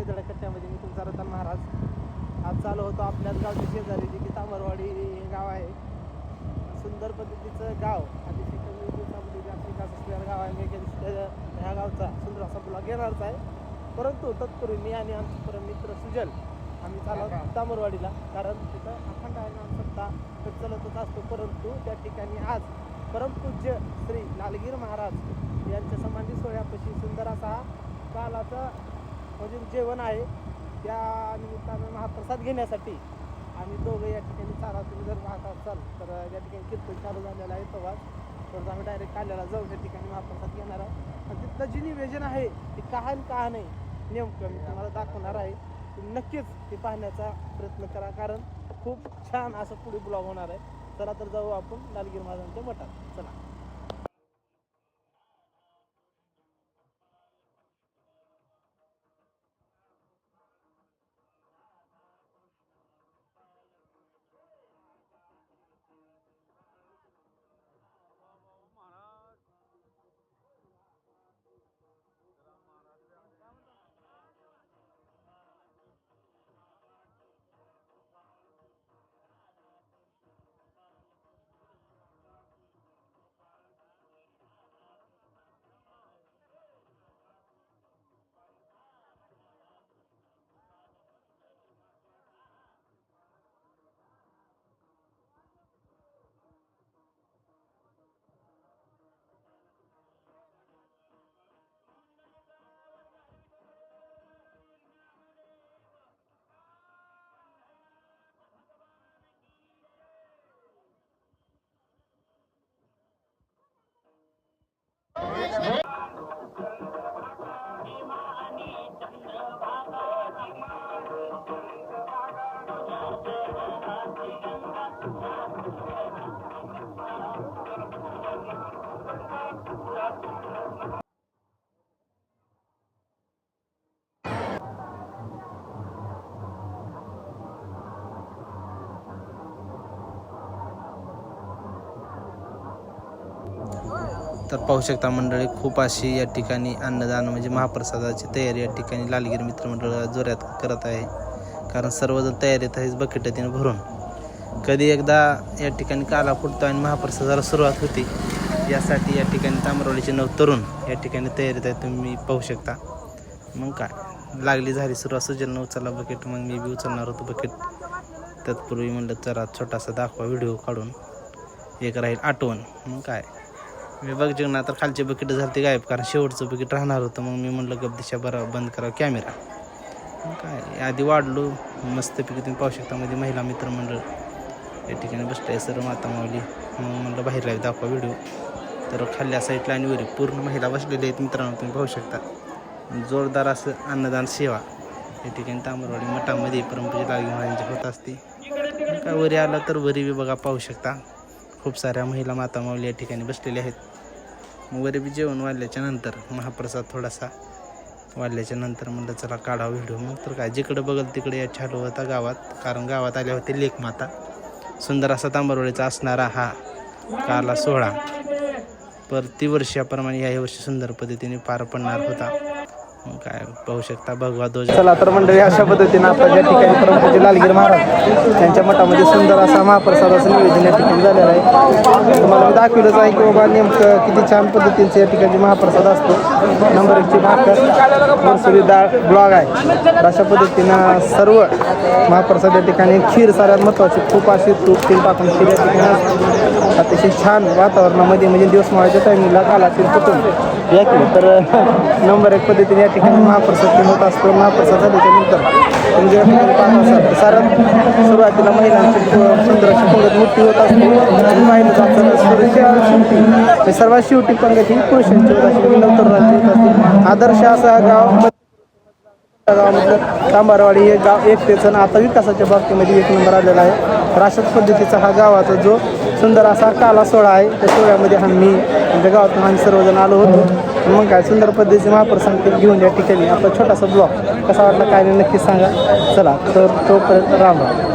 शेजाऱ्या कट्ट्यामध्ये मी तुमचा रतन महाराज. आज चालू होतो आपल्याच गावच्या शेजारी जे की तांबरवाडी हे गाव आहे. सुंदर पद्धतीचं गाव, अतिशय कमी दिवसामध्ये जास्त विकास असलेलं गाव आहे. मी ह्या गावचा सुंदर असा ब्लॉग येणारच आहे. परंतु तत्पूर्वी मी आणि आमचे परममित्र सुजल आम्ही चालू तांबरवाडीला, कारण तिथं अखंड आहे ना सत्ता तर चालतच असतो. परंतु त्या ठिकाणी आज परमपूज्य श्री लालगीर महाराज यांच्या समाधी सोहळ्यापाशी सुंदर असा कालाचा म्हणजे जेवण आहे. त्या निमित्तानं महाप्रसाद घेण्यासाठी आम्ही दोघं या ठिकाणी चाला. तुम्ही जर पाहत असाल तर या ठिकाणी कीर्तन चालू झालेलं आहे. तेव्हा तर आम्ही डायरेक्ट काल्याला जाऊ त्या ठिकाणी महाप्रसाद घेणार आहोत. आणि तिथलं जे नियोजन आहे ते का नाही नेमकं मी तुम्हाला दाखवणार आहे. तुम्ही नक्कीच ते पाहण्याचा प्रयत्न करा, कारण खूप छान असं पुढे ब्लॉग होणार आहे. चला तर जाऊ आपण लालगीर महाराजांच्या मठात. चला. तर पाहू शकता मंडळी, खूप अशी या ठिकाणी अन्नदान म्हणजे महाप्रसादाची तयारी या ठिकाणी लालगीर मित्रमंडळ जोरात करत आहे. कारण सर्वजण तयारीत आहेच बकेटातीनं भरून. कधी एकदा या ठिकाणी काला फुटतो आणि महाप्रसादाला सुरुवात होती. यासाठी या ठिकाणी तांबरवाडीचे 9 तरुण या ठिकाणी तयारीत आहे, तुम्ही पाहू शकता. मग काय लागली झाली सुरुवात. सुजलनं उचलला बकेट, मग मी बी उचलणार होतो बकेट. तत्पूर्वी म्हणलं जरा छोटासा दाखवा व्हिडिओ काढून, एक राहील आठवण. मग काय मी बघ जेवणा तर खालचे बकेट झाले ते गायब, कारण शेवटचं बकेट राहणार होतं. मग मी म्हणलं गप दिशा बरं बंद करा कॅमेरा. मग काय आधी वाढलो मस्तपैकी, तुम्ही पाहू शकता. मध्ये महिला मित्रमंडळ या ठिकाणी बसले, सर्व माता माऊली. मग म्हणलं बाहेर लाईव्ह दाखवा व्हिडिओ. तर खाल्ल्या साईडला आणि वरी पूर्ण महिला बसलेल्या आहेत मित्रांनो, तुम्ही पाहू शकता. जोरदार असं अन्नदान सेवा या ठिकाणी तांबरवाडी मठामध्ये परमपूज्य लालगीर महाराजांची होत असते. काय वरी आला तर वरी बी बघा, पाहू शकता. खूप साऱ्या महिला माता माऊली या ठिकाणी बसलेल्या आहेत. मग वरी बी जेवण वाढल्याच्या नंतर महाप्रसाद थोडासा वाढल्याच्या नंतर म्हणलं चला काढा व्हिडिओ. मग तर काय जिकडं बघल तिकडे या चालू होता गावात, कारण गावात आल्या होते लेकमाता. सुंदर असा तांबरवाडीचा असणारा हा काला सोहळा प्रतिवर्षाप्रमाणे याही वर्षी सुंदर पद्धतीने पार पडणार होता. मग काय पाहू शकता भगवा ध्वज. चला तर मंडळी, अशा पद्धतीनं आपण या ठिकाणी परमपूज्य लालगीर महाराज त्यांच्या मठामध्ये सुंदर असा महाप्रसादाचं नियोजन या ठिकाणी झालेलं आहे. तुम्हाला मी दाखवलंच आहे की बाबा नेमकं किती छान पद्धतीचं या ठिकाणी महाप्रसाद असतो. नंबर 1ची भाकर मरसुरी डाळ ब्लॉग आहे. तर अशा पद्धतीनं सर्व महाप्रसाद या ठिकाणी खीर सगळ्यात महत्त्वाची, खूप अशी तूप तेल टाकून खीर या ठिकाणी असते. अतिशय छान वातावरणामध्ये म्हणजे दिवस मावळ्याच्या टायमिंगला कालातील कुटुंब या की तर नंबर 1 पद्धतीने या ठिकाणी महाप्रसाद होत असतो. महाप्रसाद झाल्याच्या नंतर तुम्ही या ठिकाणी पाहत असाल तर साऱ्यात सुरुवातीला महिलांची सुंदर अशी पंगत मोठी होत असते. पाहिलं जातं शेवटी सर्वात शेवटी पंगत ही पुरुषांची होत असते, तरुणांची होत असते. आदर्श असा गावामधलं तांबरवाडी हे गाव एक तेच आता विकासाच्या बाबतीमध्ये 1 नंबर आलेला आहे. तर अशाच पद्धतीचा हा गावाचा जो सुंदर असा काला सोहळा आहे, त्या सोहळ्यामध्ये आम्ही आमच्या गावातून आम्ही सर्वजण आलो होतो. मग काय सुंदर पद्धतीचे महाप्रसाद घेऊन या ठिकाणी आपला छोटासा ब्लॉग कसा वाटला काय नाही नक्कीच सांगा. चला तर तोपर्यंत राम राम.